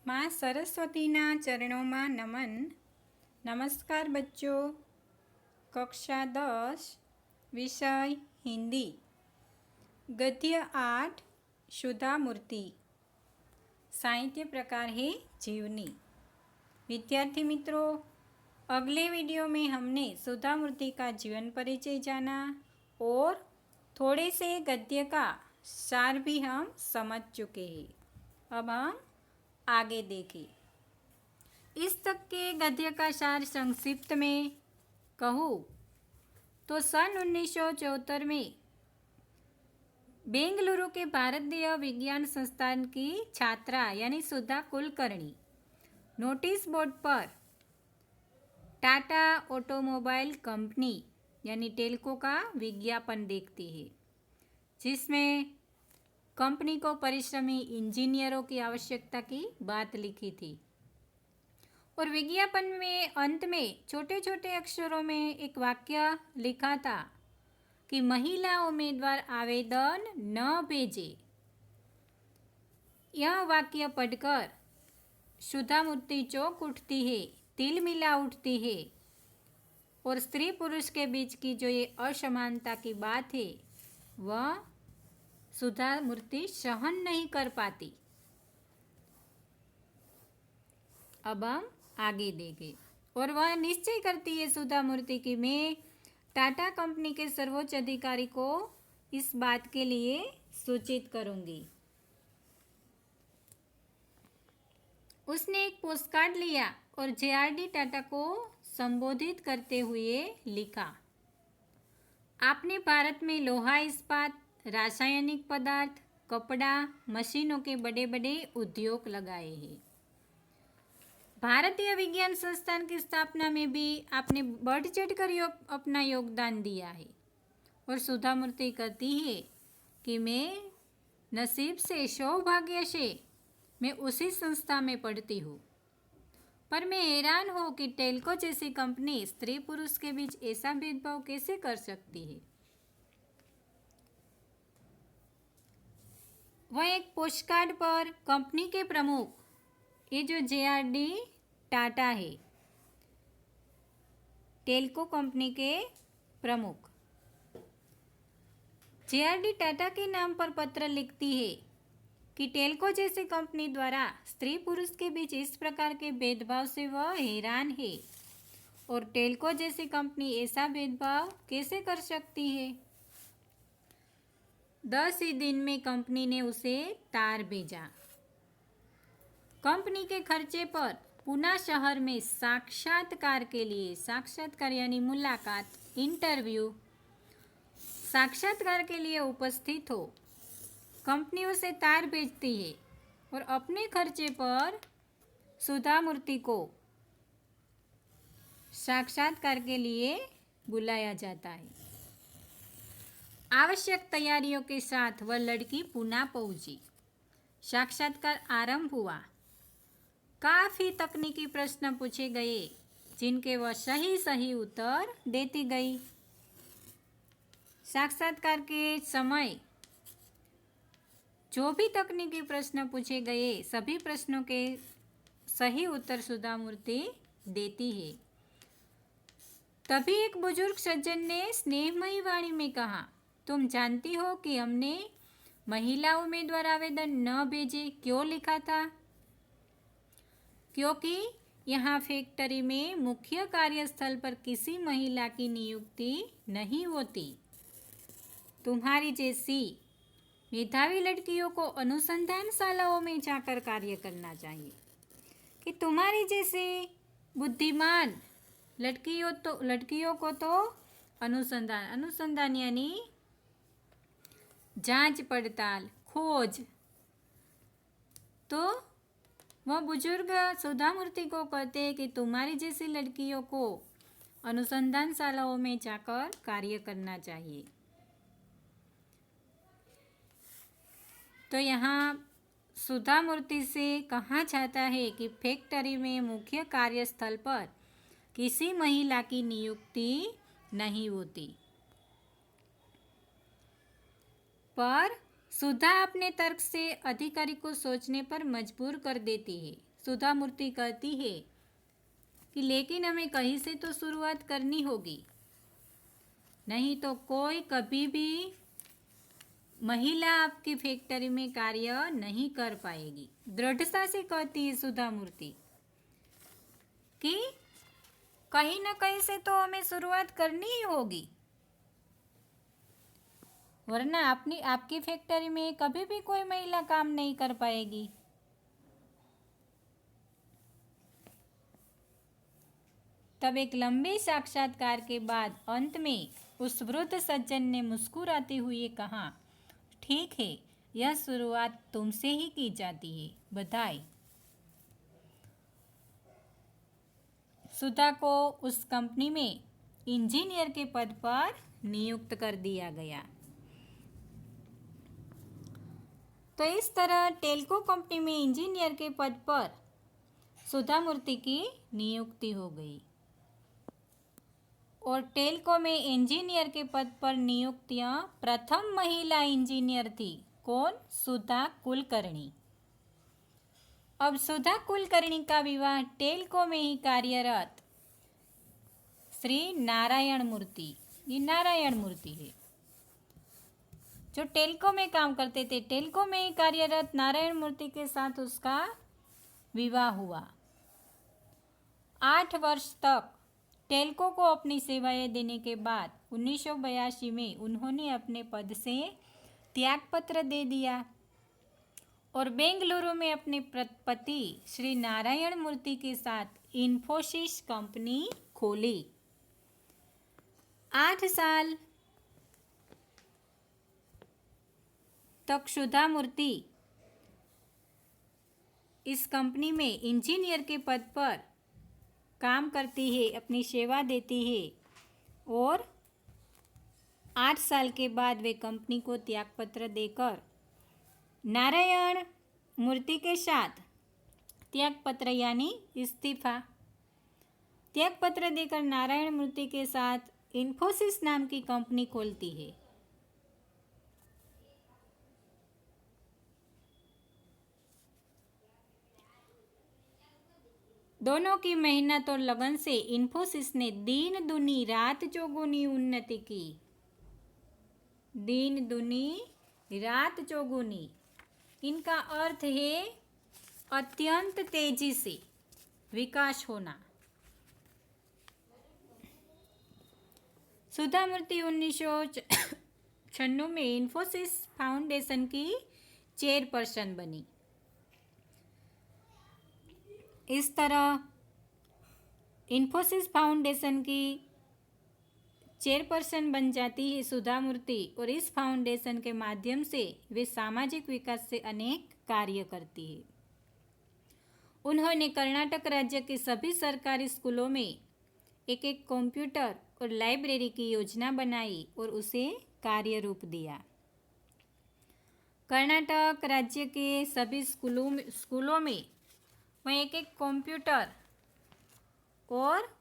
माँ सरस्वतीना चरणों में नमन। नमस्कार बच्चों। कक्षा 10 विषय हिंदी, गद्य 8 सुधा मूर्ति। साहित्य प्रकार है जीवनी। विद्यार्थी मित्रों, अगले वीडियो में हमने सुधा मूर्ति का जीवन परिचय जाना और थोड़े से गद्य का सार भी हम समझ चुके हैं। अब हम आगे देखें। इस तक के गद्य का सार संक्षिप्त में कहूँ तो सन 1974 में बेंगलुरु के भारतीय विज्ञान संस्थान की छात्रा यानी सुधा कुलकर्णी नोटिस बोर्ड पर टाटा ऑटोमोबाइल कंपनी यानी टेल्को का विज्ञापन देखती है, जिसमें कंपनी को परिश्रमी इंजीनियरों की आवश्यकता की बात लिखी थी और विज्ञापन में अंत में छोटे छोटे अक्षरों में एक वाक्य लिखा था कि महिला उम्मीदवार आवेदन न भेजे। यह वाक्य पढ़कर सुधा मूर्ति चौंक उठती है, तिल मिला उठती है और स्त्री पुरुष के बीच की जो ये असमानता की बात है वह सुधा मूर्ति सहन नहीं कर पाती। अब हम आगे देखें और वह निश्चय करती है सुधा मूर्ति कि मैं टाटा कंपनी के सर्वोच्च अधिकारी को इस बात के लिए सूचित करूंगी। उसने एक पोस्टकार्ड लिया और जेआरडी टाटा को संबोधित करते हुए लिखा, आपने भारत में लोहा इस्पात, रासायनिक पदार्थ, कपड़ा, मशीनों के बड़े बड़े उद्योग लगाए हैं। भारतीय विज्ञान संस्थान की स्थापना में भी आपने बढ़ चढ़कर अपना योगदान दिया है। और सुधा मूर्ति कहती है कि मैं नसीब से, सौभाग्य से मैं उसी संस्था में पढ़ती हूँ, पर मैं हैरान हूँ कि टेल्को जैसी कंपनी स्त्री पुरुष के बीच ऐसा भेदभाव कैसे कर सकती है। वह एक पोस्टकार्ड पर कंपनी के प्रमुख, ये जो जेआरडी टाटा है, टेल्को कंपनी के प्रमुख जेआरडी टाटा के नाम पर पत्र लिखती है कि टेल्को जैसी कंपनी द्वारा स्त्री पुरुष के बीच इस प्रकार के भेदभाव से वह हैरान है और टेल्को जैसी कंपनी ऐसा भेदभाव कैसे कर सकती है। 10 ही दिन में कंपनी ने उसे तार भेजा। कंपनी के खर्चे पर पुणे शहर में साक्षात्कार के लिए, साक्षात्कार यानी मुलाकात, इंटरव्यू, साक्षात्कार के लिए उपस्थित हो, कंपनी उसे तार भेजती है और अपने खर्चे पर सुधा मूर्ति को साक्षात्कार के लिए बुलाया जाता है। आवश्यक तैयारियों के साथ वह लड़की पुणे पहुंची। साक्षात्कार आरंभ हुआ। काफ़ी तकनीकी प्रश्न पूछे गए जिनके वह सही उत्तर देती गई। साक्षात्कार के समय जो भी तकनीकी प्रश्न पूछे गए सभी प्रश्नों के सही उत्तर सुधा मूर्ति देती है। तभी एक बुजुर्ग सज्जन ने स्नेहमयी वाणी में कहा, तुम जानती हो कि हमने महिला उम्मीदवार आवेदन न भेजे क्यों लिखा था? क्योंकि यहाँ फैक्ट्री में मुख्य कार्यस्थल पर किसी महिला की नियुक्ति नहीं होती। तुम्हारी जैसी मेधावी लड़कियों को अनुसंधानशालाओं में जाकर कार्य करना चाहिए कि तुम्हारी जैसी बुद्धिमान लड़कियों को तो अनुसंधान यानी जांच पड़ताल, खोज। तो वह बुजुर्ग सुधा मूर्ति को कहते हैं कि तुम्हारी जैसी लड़कियों को अनुसंधानशालाओं में जाकर कार्य करना चाहिए। तो यहाँ सुधा मूर्ति से कहा जाता है कि फैक्ट्री में मुख्य कार्यस्थल पर किसी महिला की नियुक्ति नहीं होती। पर सुधा अपने तर्क से अधिकारी को सोचने पर मजबूर कर देती है। सुधा मूर्ति कहती है कि लेकिन हमें कहीं से तो शुरुआत करनी होगी, नहीं तो कोई कभी भी महिला आपकी फैक्ट्री में कार्य नहीं कर पाएगी। दृढ़ता से कहती है सुधा मूर्ति कि कहीं ना कहीं से तो हमें शुरुआत करनी ही होगी, वरना आपकी फैक्ट्री में कभी भी कोई महिला काम नहीं कर पाएगी। तब एक लंबे साक्षात्कार के बाद अंत में उस वृद्ध सज्जन ने मुस्कुराते हुए कहा, ठीक है, यह शुरुआत तुमसे ही की जाती है, बधाई। सुधा को उस कंपनी में इंजीनियर के पद पर नियुक्त कर दिया गया। तो इस तरह टेल्को कंपनी में इंजीनियर के पद पर सुधा मूर्ति की नियुक्ति हो गई और टेल्को में इंजीनियर के पद पर नियुक्तियां प्रथम महिला इंजीनियर थी। कौन? सुधा कुलकर्णी। अब सुधा कुलकर्णी का विवाह टेल्को में ही कार्यरत श्री नारायण मूर्ति, ये नारायण मूर्ति है जो टेल्को में काम करते थे, टेल्को में ही कार्यरत नारायण मूर्ति के साथ उसका विवाह हुआ। 8 वर्ष तक टेल्को को अपनी सेवाएं देने के बाद 1982 में उन्होंने अपने पद से त्यागपत्र दे दिया और बेंगलुरु में अपने पति श्री नारायण मूर्ति के साथ इन्फोसिस कंपनी खोली। 8 साल तक सुधा मूर्ति इस कंपनी में इंजीनियर के पद पर काम करती है, अपनी सेवा देती है और 8 साल के बाद वे कंपनी को त्यागपत्र देकर नारायण मूर्ति के साथ त्यागपत्र यानी इस्तीफा, त्यागपत्र देकर नारायण मूर्ति के साथ इन्फोसिस नाम की कंपनी खोलती है। दोनों की मेहनत और लगन से इन्फोसिस ने दिन दुनी रात चौगुनी उन्नति की। दिन दुनी रात चौगुनी, इनका अर्थ है अत्यंत तेजी से विकास होना। सुधा मूर्ति 1996 में इन्फोसिस फाउंडेशन की चेयरपर्सन बनी। इस तरह इन्फोसिस फाउंडेशन की चेयरपर्सन बन जाती है सुधा मूर्ति और इस फाउंडेशन के माध्यम से वे सामाजिक विकास से अनेक कार्य करती है। उन्होंने कर्नाटक राज्य के सभी सरकारी स्कूलों में एक कंप्यूटर और लाइब्रेरी की योजना बनाई और उसे कार्य रूप दिया। कर्नाटक राज्य के सभी स्कूलों में वह एक कंप्यूटर और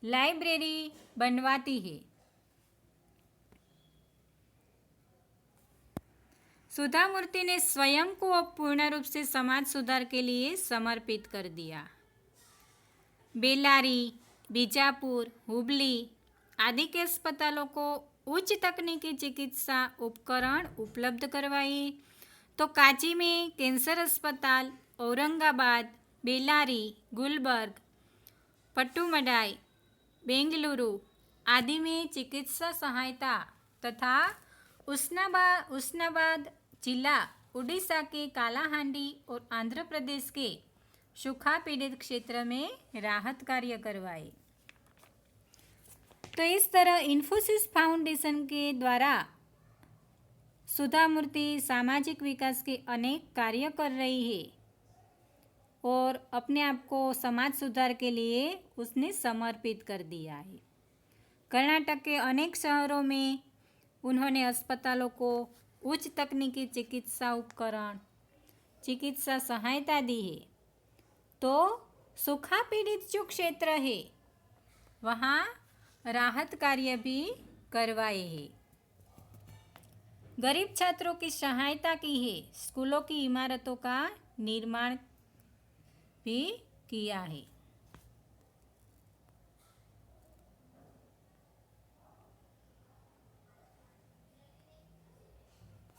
लाइब्रेरी बनवाती है। सुधा मूर्ति ने स्वयं को अब पूर्ण रूप से समाज सुधार के लिए समर्पित कर दिया। बेल्लारी, बीजापुर, हुबली आदि के अस्पतालों को उच्च तकनीकी चिकित्सा उपकरण उपलब्ध करवाए, तो कांची में कैंसर अस्पताल, औरंगाबाद, बेल्लारी, गुलबर्ग, पट्टुमडाई, बेंगलुरु आदि में चिकित्सा सहायता तथा उस्नाबाद जिला, उड़ीसा के कालाहांडी और आंध्र प्रदेश के सूखा पीड़ित क्षेत्र में राहत कार्य करवाए। तो इस तरह इन्फोसिस फाउंडेशन के द्वारा सुधा मूर्ति सामाजिक विकास के अनेक कार्य कर रही है और अपने आप को समाज सुधार के लिए उसने समर्पित कर दिया है। कर्नाटक के अनेक शहरों में उन्होंने अस्पतालों को उच्च तकनीकी चिकित्सा उपकरण, चिकित्सा सहायता दी है। तो सूखा पीड़ित जो क्षेत्र है वहाँ राहत कार्य भी करवाए हैं। गरीब छात्रों की सहायता की है। स्कूलों की इमारतों का निर्माण भी किया है।